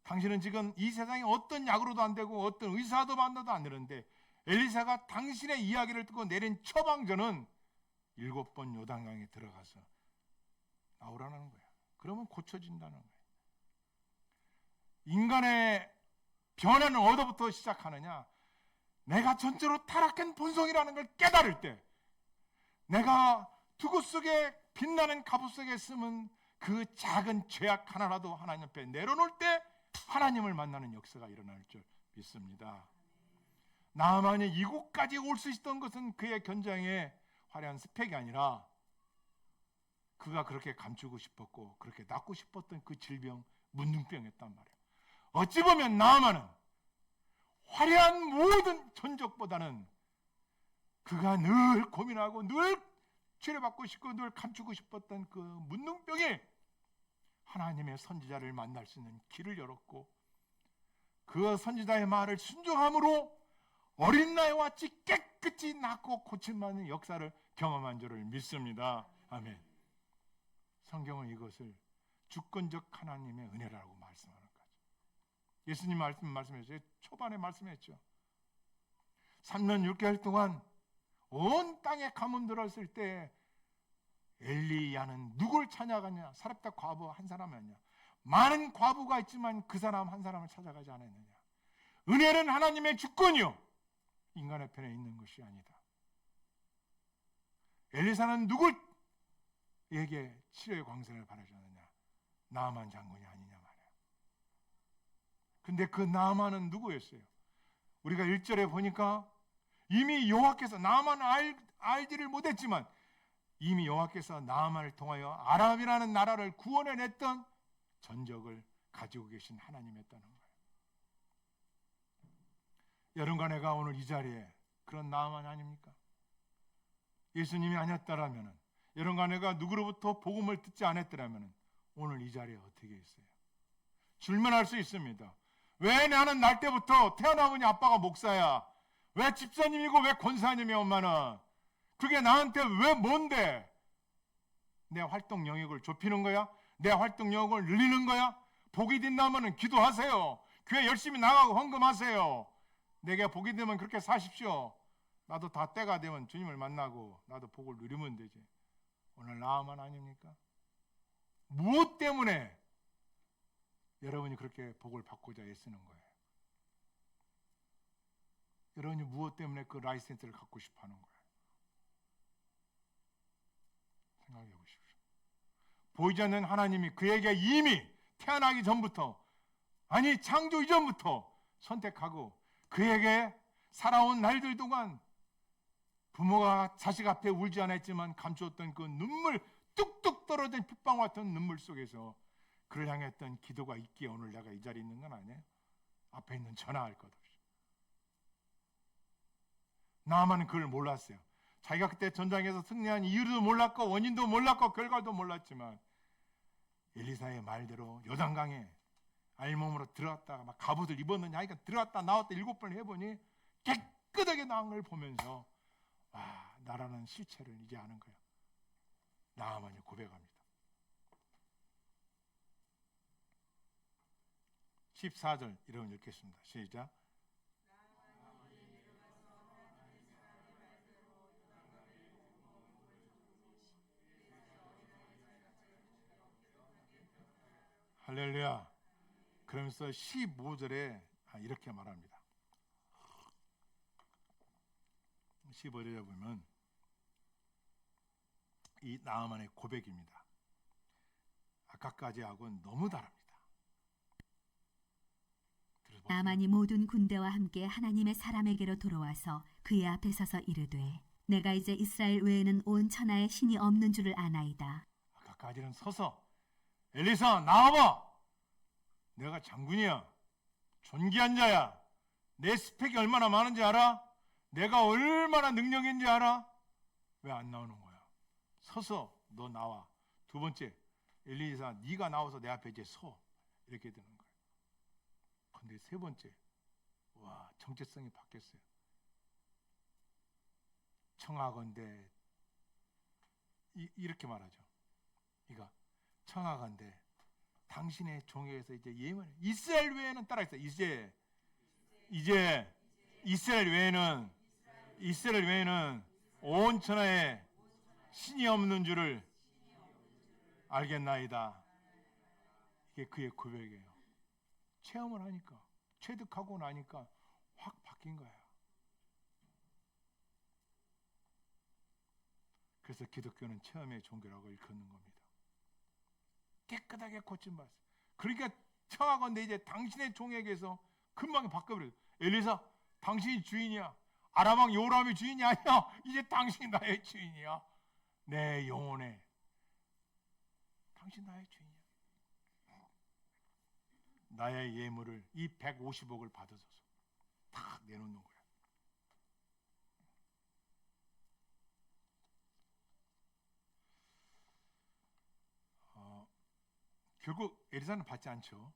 당신은 지금 이 세상에 어떤 약으로도 안 되고 어떤 의사도 만나도 안 되는데 엘리사가 당신의 이야기를 듣고 내린 처방전은 7번 요단강에 들어가서 나오라는 거야. 그러면 고쳐진다는 거야. 인간의 변화는 어디부터 시작하느냐? 내가 전체로 타락한 본성이라는 걸 깨달을 때, 내가 두구 속에 빛나는 갑옷 속에 숨은 그 작은 죄악 하나라도 하나님 앞에 내려놓을 때 하나님을 만나는 역사가 일어날 줄 믿습니다. 나만이 이곳까지 올 수 있었던 것은 그의 견장의 화려한 스펙이 아니라 그가 그렇게 감추고 싶었고 그렇게 낫고 싶었던 그 질병, 문둥병이었단 말이에요. 어찌 보면 나아만은 화려한 모든 전적보다는 그가 늘 고민하고 늘 치료받고 싶고 늘 감추고 싶었던 그 문둥병이 하나님의 선지자를 만날 수 있는 길을 열었고, 그 선지자의 말을 순종함으로 어린 나이와 같이 깨끗이 낫고 고침받는 역사를 경험한 줄을 믿습니다. 아멘. 성경은 이것을 주권적 하나님의 은혜라고 말씀하는 거죠. 예수님 말씀했죠. 초반에 말씀했죠. 3년 6개월 동안 온 땅에 가뭄 들었을 때 엘리야는 누굴 찾아가냐? 사렙다 과부 한 사람이었냐? 많은 과부가 있지만 그 사람 한 사람을 찾아가지 않았느냐? 은혜는 하나님의 주권이요, 인간의 편에 있는 것이 아니다. 엘리사는 누굴에게 치료의 광선을 바라셨느냐? 나아만 장군이 아니냐 말이야. 근데 그 나아만은 누구였어요? 우리가 1절에 보니까 이미 여호와께서 나아만을 알지를 못했지만 이미 여호와께서 나아만을 통하여 아람이라는 나라를 구원해냈던 전적을 가지고 계신 하나님이었다는 거예요. 여러분과 내가 오늘 이 자리에 그런 나아만 아닙니까? 예수님이 아니었다라면, 여러분과 내가 누구로부터 복음을 듣지 않았더라면 오늘 이 자리에 어떻게 있어요? 질문할 수 있습니다. 왜 나는 날 때부터 태어나 보니 아빠가 목사야? 왜 집사님이고 왜 권사님이야? 엄마는 그게 나한테 왜 뭔데? 내 활동 영역을 좁히는 거야? 내 활동 영역을 늘리는 거야? 복이 된다면 기도하세요. 교회 열심히 나가고 헌금하세요. 내게 복이 되면 그렇게 사십시오. 나도 다 때가 되면 주님을 만나고 나도 복을 누리면 되지. 오늘 나아만 아닙니까? 무엇 때문에 여러분이 그렇게 복을 받고자 애쓰는 거예요? 여러분이 무엇 때문에 그 라이센스를 갖고 싶어 하는 거예요? 생각해 보십시오. 보이지 않는 하나님이 그에게 이미 태어나기 전부터, 아니 창조 이전부터 선택하고 그에게 살아온 날들 동안 부모가 자식 앞에 울지 않았지만 감추었던 그 눈물, 뚝뚝 떨어진 핏방울 같은 눈물 속에서 그를 향했던 기도가 있기에 오늘 내가 이 자리에 있는 건 아니에요. 앞에 있는 전화할 것 없이. 나만 그걸 몰랐어요. 자기가 그때 전장에서 승리한 이유도 몰랐고 원인도 몰랐고 결과도 몰랐지만 엘리사의 말대로 요단강에 알몸으로 들어갔다가 막 갑옷을 입었느냐 하니까 들어갔다 나왔다 7번을 해보니 깨끗하게 나온 걸 보면서 와, 나라는 실체를 이제 아는 거야. 나아만이 고백합니다. 14절 이러면 읽겠습니다. 시작. 할렐루야. 그러면서 15절에 이렇게 말합니다. 15절에 보면 이 나아만의 고백입니다. 아까까지 하고는 너무 다릅니다. 나만이 모든 군대와 함께 하나님의 사람에게로 돌아와서 그의 앞에 서서 이르되 내가 이제 이스라엘 외에는 온 천하에 신이 없는 줄을 아나이다. 아까까지는 서서 엘리사 나와봐. 내가 장군이야. 존귀한 자야. 내 스펙이 얼마나 많은지 알아? 내가 얼마나 능력인지 알아? 왜 안 나오는 거야? 서서 너 나와. 두 번째, 엘리사 네가 나와서 내 앞에 이제 서. 이렇게 되는 거예요. 근데 세 번째, 와, 정체성이 바뀌었어요. 청하건대 이렇게 말하죠. 이가 청하건대 당신의 종에게서 이제 예언을, 이스라엘 외에는 따라했어. 이제 이스라엘 외에는 온 천하에 신이 없는 줄을 알겠나이다. 이게 그의 고백이에요. 체험을 하니까, 체득하고 나니까 확 바뀐 거야. 그래서 기독교는 체험의 종교라고 일컫는 겁니다. 깨끗하게 고침받았어요. 그러니까 청하건대 이제 당신의 종에게서 금방 바꿔버려요. 엘리사, 당신이 주인이야. 아람왕 요람이 주인이 아니야. 이제 당신이 나의 주인이야. 내 영혼에 당신 나의 주인이야. 나의 예물을 이 150억을 받으소서. 다 내놓는 거야. 결국 엘리사는 받지 않죠.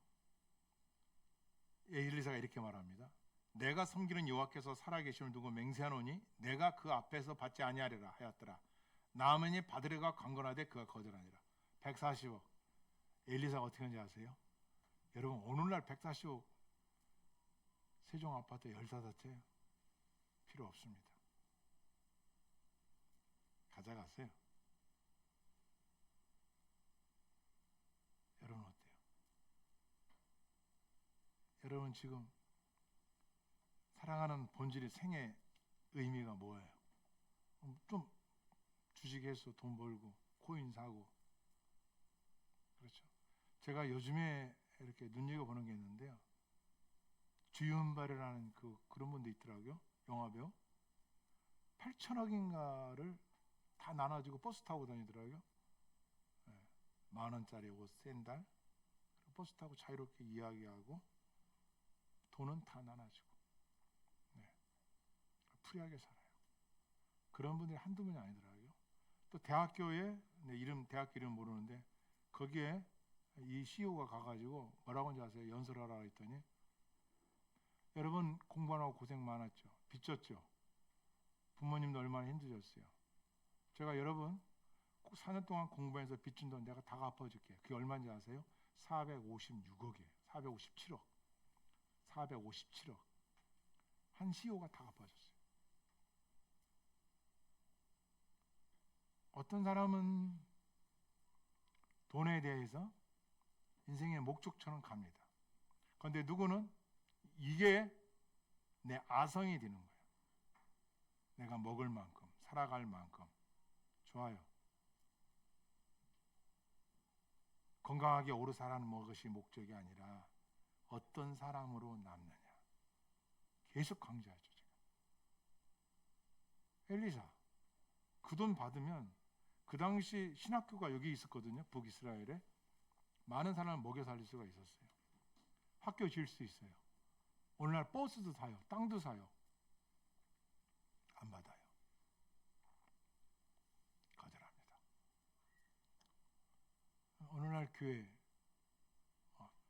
엘리사가 이렇게 말합니다. 내가 섬기는 여호와께서 살아계심을 두고 맹세하노니 내가 그 앞에서 받지 아니하리라 하였더라. 나아만이 받으려고 강건하되 그가 거절하니라. 140억. 엘리사가 어떻게 하는지 아세요? 여러분, 오늘날 140억 세종 아파트 15채 필요 없습니다. 가져가세요. 여러분 어때요? 여러분 지금 사랑하는 본질의 생애 의미가 뭐예요? 좀 주식해서 돈 벌고 코인 사고, 그렇죠? 제가 요즘에 이렇게 눈여겨보는 게 있는데요. 주윤발이라는 그런 분도 있더라고요. 영화배우. 8천억인가를 다 나눠주고 버스 타고 다니더라고요. 네, 10,000원짜리 옷 샌달, 버스 타고 자유롭게 이야기하고 돈은 다 나눠주고, 네, 프리하게 살아요. 그런 분들이 한두 분이 아니더라고요. 또 대학교에, 대학교 이름 모르는데 거기에 이 CEO가 가가지고 뭐라고 하는지 아세요? 연설하라 했더니, 여러분 공부하고 고생 많았죠. 빚졌죠. 부모님도 얼마나 힘드셨어요. 제가 여러분 4년 동안 공부해서 빚준 돈 내가 다 갚아줄게요. 그게 얼마인지 아세요? 456억이에요. 457억. 457억. 한 CEO가 다 갚아줬어요. 어떤 사람은 돈에 대해서 인생의 목적처럼 갑니다. 그런데 누구는 이게 내 아성이 되는 거예요. 내가 먹을 만큼, 살아갈 만큼. 좋아요. 건강하게 오래 살아가는 것이 목적이 아니라 어떤 사람으로 남느냐. 계속 강조하죠. 지금. 엘리사, 그 돈 받으면 그 당시 신학교가 여기 있었거든요. 북이스라엘에. 많은 사람을 먹여 살릴 수가 있었어요. 학교 지을 수 있어요. 오늘날 버스도 사요. 땅도 사요. 안 받아요. 거절합니다. 오늘날 교회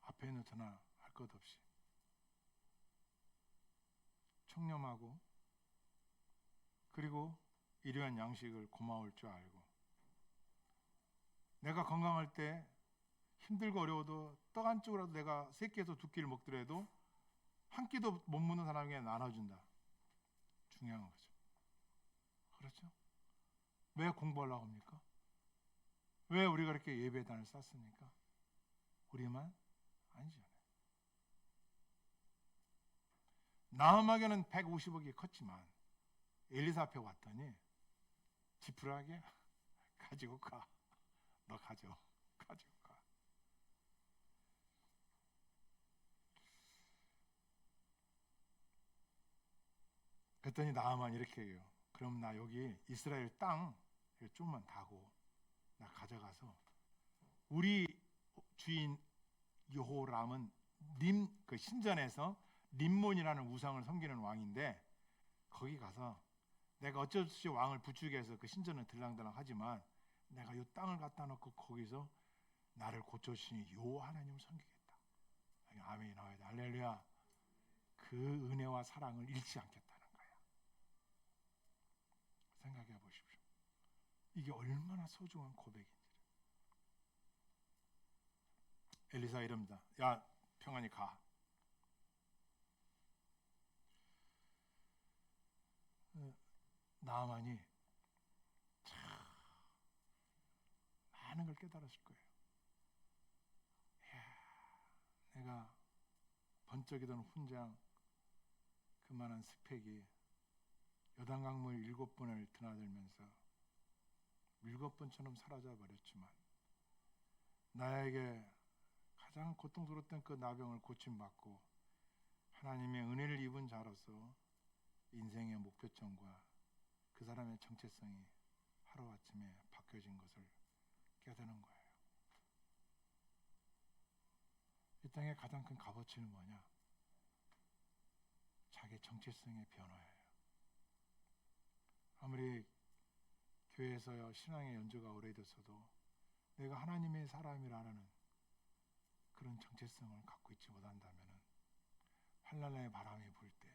앞에 있는 전화 할 것 없이 청렴하고, 그리고 일용할 양식을 고마울 줄 알고, 내가 건강할 때 힘들고 어려워도 떡 한 쪽이라도 내가 3끼에서 2끼를 먹더라도 한 끼도 못 먹는 사람에게 나눠준다. 중요한 거죠. 그렇죠? 왜 공부하려고 합니까? 왜 우리가 이렇게 예배단을 쌌습니까? 우리만 아니잖아요. 나음하게는 150억이 컸지만 엘리사 앞에 왔더니 지푸라기야. 가지고 가. 너 가지고 가. 그랬더니 나아만 이렇게 해요. 그럼 나 여기 이스라엘 땅 좀만 다고 나 가져가서, 우리 주인 여호람은 그 신전에서 림몬이라는 우상을 섬기는 왕인데, 거기 가서 내가 어쩔 수 없이 왕을 부추게 해서 그 신전을 들랑달랑 하지만 내가 이 땅을 갖다 놓고 거기서 나를 고쳐주시니 요 하나님을 섬기겠다. 아멘이 나와야 돼. 할렐루야. 그 은혜와 사랑을 잃지 않겠다는 거야. 생각해 보십시오. 이게 얼마나 소중한 고백인지. 엘리사가 이럽니다. 야, 평안히 가. 나아만이 참 많은 걸 깨달았을 거예요. 이야, 내가 번쩍이던 훈장, 그만한 스펙이 요단강물 7번을 드나들면서 7번처럼 사라져 버렸지만, 나에게 가장 고통스러웠던 그 나병을 고침받고 하나님의 은혜를 입은 자로서 인생의 목표점과 그 사람의 정체성이 하루아침에 바뀌어진 것을 깨닫는 거예요. 땅의 가장 큰 값어치는 뭐냐? 자기 정체성의 변화예요. 아무리 교회에서 신앙의 연주가 오래됐어도 내가 하나님의 사람이라는 그런 정체성을 갖고 있지 못한다면 환난의 바람이 불 때,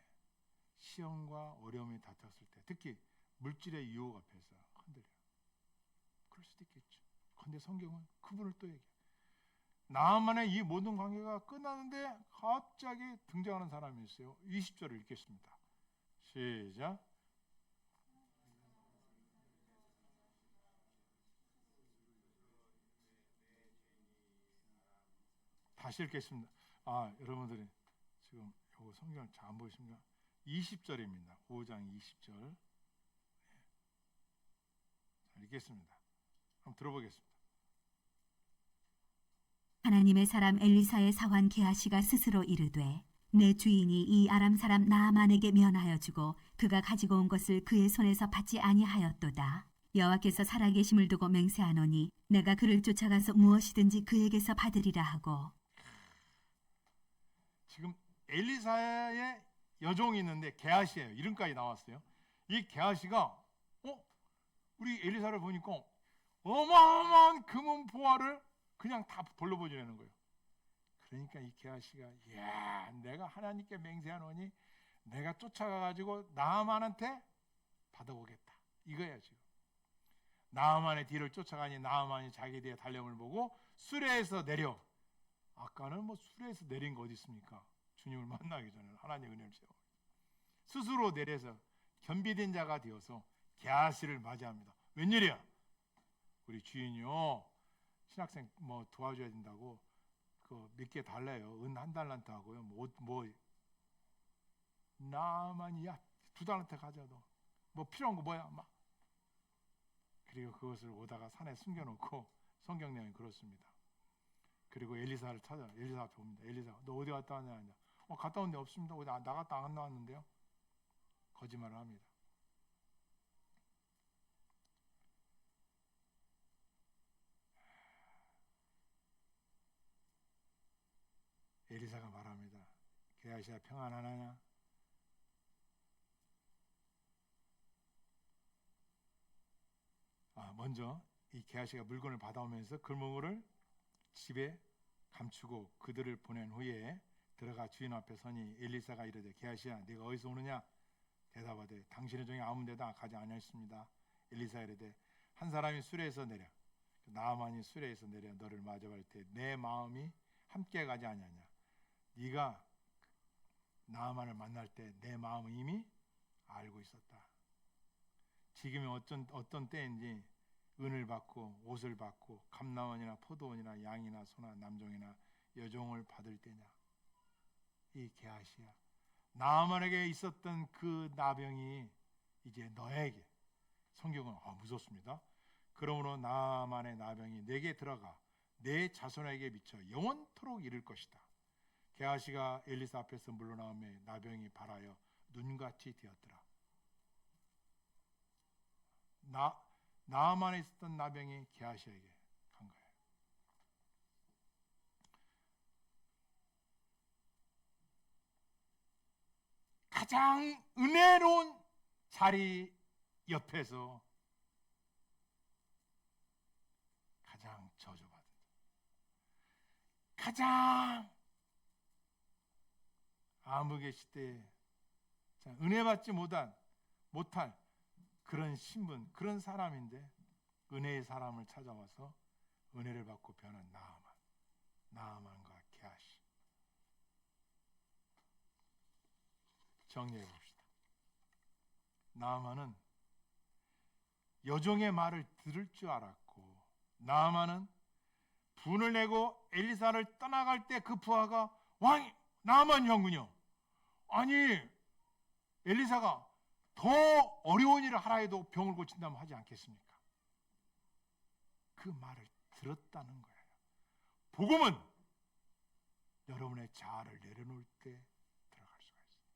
시험과 어려움이 닥쳤을 때, 특히 물질의 유혹 앞에서 흔들려. 그럴 수도 있겠죠. 그런데 성경은 그분을 또 얘기해. 나만의 이 모든 관계가 끝나는데 갑자기 등장하는 사람이 있어요. 20절을 읽겠습니다. 시작. 다시 읽겠습니다. 여러분들이 지금 이거 성경을 잘 안 보이십니까? 20절입니다. 5장 20절. 자, 읽겠습니다. 한번 들어보겠습니다. 하나님의 사람 엘리사의 사환 게하시가 스스로 이르되 내 주인이 이 아람 사람 나아만에게 면하여 주고 그가 가지고 온 것을 그의 손에서 받지 아니하였도다. 여호와께서 살아계심을 두고 맹세하노니 내가 그를 쫓아가서 무엇이든지 그에게서 받으리라 하고. 지금 엘리사의 여종이 있는데 게하시예요. 이름까지 나왔어요. 이 게하시가 우리 엘리사를 보니까 어마어마한 금은 보화를 그냥 다 돌려보지라는 거예요. 그러니까 이 게하시가 내가 하나님께 맹세하노니 내가 쫓아가가지고 나아만한테 받아오겠다. 이거야 지금. 나아만의 뒤를 쫓아가니 나아만이 자기 뒤에 달려옴을 보고 수레에서 내려. 아까는 수레에서 내린 거 어디 있습니까? 주님을 만나기 전에 하나님의 은혜를 세워 스스로 내려서 겸비된 자가 되어서 게하시를 맞이합니다. 웬일이야? 우리 주인이요 신학생 도와줘야 된다고 그 몇 개 달래요. 은 1달란트 하고요. 나만이야 2달란트 가져도 필요한 거 뭐야? 그리고 그것을 오다가 산에 숨겨놓고 성경 내용이 그렇습니다. 그리고 엘리사를 찾아 엘리사 앞에 옵니다. 엘리사 너 어디 갔다 왔냐? 갔다 온 데 없습니다. 어디 나갔다 안 나왔는데요. 거짓말을 합니다. 엘리사가 말합니다. 게하시야 평안하냐? 먼저 이 게하시가 물건을 받아오면서 그물을 집에 감추고 그들을 보낸 후에 들어가 주인 앞에 서니 엘리사가 이르되 게하시야 네가 어디서 오느냐? 대답하되 당신의 종이 아무 데도 가지 아니하였습니다. 엘리사 이르되 한 사람이 수레에서 내려 나아만이 수레에서 내려 너를 마주할 때 내 마음이 함께 가지 아니하냐? 네가 나아만을 만날 때 내 마음은 이미 알고 있었다. 지금이 어떤 때인지 은을 받고 옷을 받고 감나원이나 포도원이나 양이나 소나 남종이나 여종을 받을 때냐? 이 게하시야 나아만에게 있었던 그 나병이 이제 너에게 성경은 무섭습니다. 그러므로 나아만의 나병이 내게 들어가 내 자손에게 미쳐 영원토록 이를 것이다. 게하시가 엘리사 앞에서 물러나오매 나병이 발하여 눈같이 되었더라. 나아만에 있었던 나병이 게하시에게 간 거예요. 가장 은혜로운 자리 옆에서 가장 저주받은, 가장 암흑의 시대에 은혜 받지 못할 그런 신분, 그런 사람인데 은혜의 사람을 찾아와서 은혜를 받고 변한 나아만과 게하시. 정리해 봅시다. 나아만은 여종의 말을 들을 줄 알았고, 나아만은 분을 내고 엘리사를 떠나갈 때 그 부하가 나아만 형군요. 아니 엘리사가 더 어려운 일을 하라 해도 병을 고친다면 하지 않겠습니까? 그 말을 들었다는 거예요. 복음은 여러분의 자아를 내려놓을 때 들어갈 수가 있어요.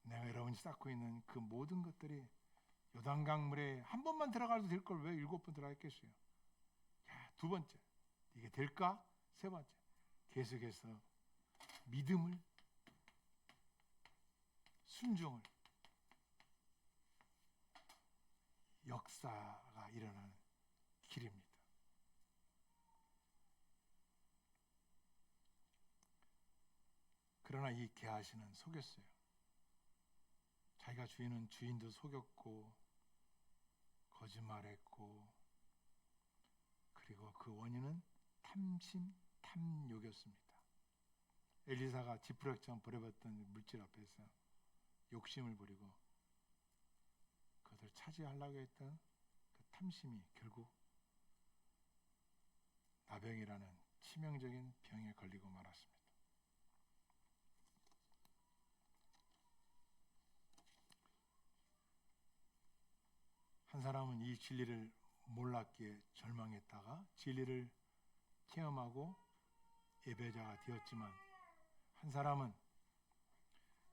내가 여러분이 쌓고 있는 그 모든 것들이 요단강 물에 한 번만 들어가도 될 걸 왜 7번 들어갔겠어요? 두 번째, 이게 될까? 세 번째, 계속해서 믿음을, 순종을, 역사가 일어나는 길입니다. 그러나 이 게하시는 속였어요. 자기가 주인도 속였고 거짓말했고, 그리고 그 원인은 탐심, 탐욕이었습니다. 엘리사가 지푸라기처럼 버려봤던 물질 앞에서 욕심을 부리고 그것을 차지하려고 했던 그 탐심이 결국 나병이라는 치명적인 병에 걸리고 말았습니다. 한 사람은 이 진리를 몰랐기에 절망했다가 진리를 체험하고 예배자가 되었지만, 한 사람은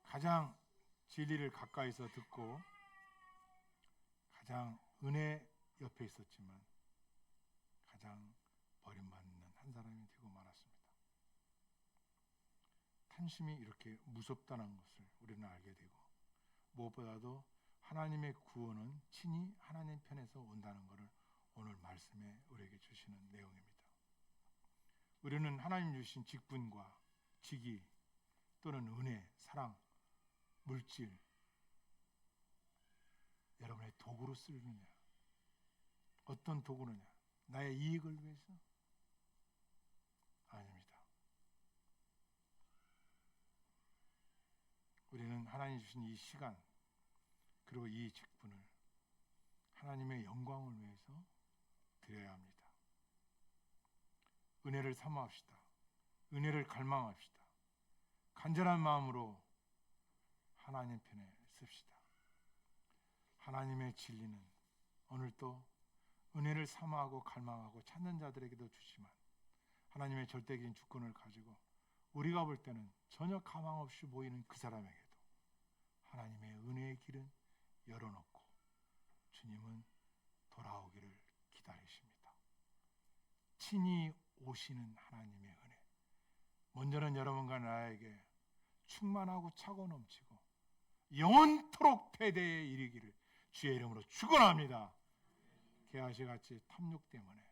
가장 진리를 가까이서 듣고 가장 은혜 옆에 있었지만 가장 버림받는 한 사람이 되고 말았습니다. 탐심이 이렇게 무섭다는 것을 우리는 알게 되고, 무엇보다도 하나님의 구원은 친히 하나님 편에서 온다는 것을 오늘 말씀에 우리에게 주시는 내용입니다. 우리는 하나님 주신 직분과 직위 또는 은혜, 사랑, 물질, 여러분의 도구로 쓰느냐? 어떤 도구느냐? 나의 이익을 위해서? 아닙니다. 우리는 하나님 주신 이 시간, 그리고 이 직분을 하나님의 영광을 위해서 드려야 합니다. 은혜를 사모합시다. 은혜를 갈망합시다. 간절한 마음으로 하나님 편에 씁시다. 하나님의 진리는 오늘도 은혜를 사모하고 갈망하고 찾는 자들에게도 주지만, 하나님의 절대적인 주권을 가지고 우리가 볼 때는 전혀 가망 없이 보이는 그 사람에게도 하나님의 은혜의 길은 열어놓고 주님은 돌아오기를 기다리십니다. 친히 오시는 하나님의 은혜, 먼저는 여러분과 나에게 충만하고 차고 넘치고 영원토록 패대에 이르기를 주의 이름으로 축원합니다. 게하시같이 탐욕 때문에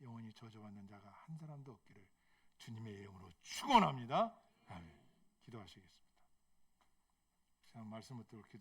영원히 저주받는 자가 한 사람도 없기를 주님의 이름으로 축원합니다. 아멘. 기도하시겠습니다. 자, 말씀을 듣고 기도.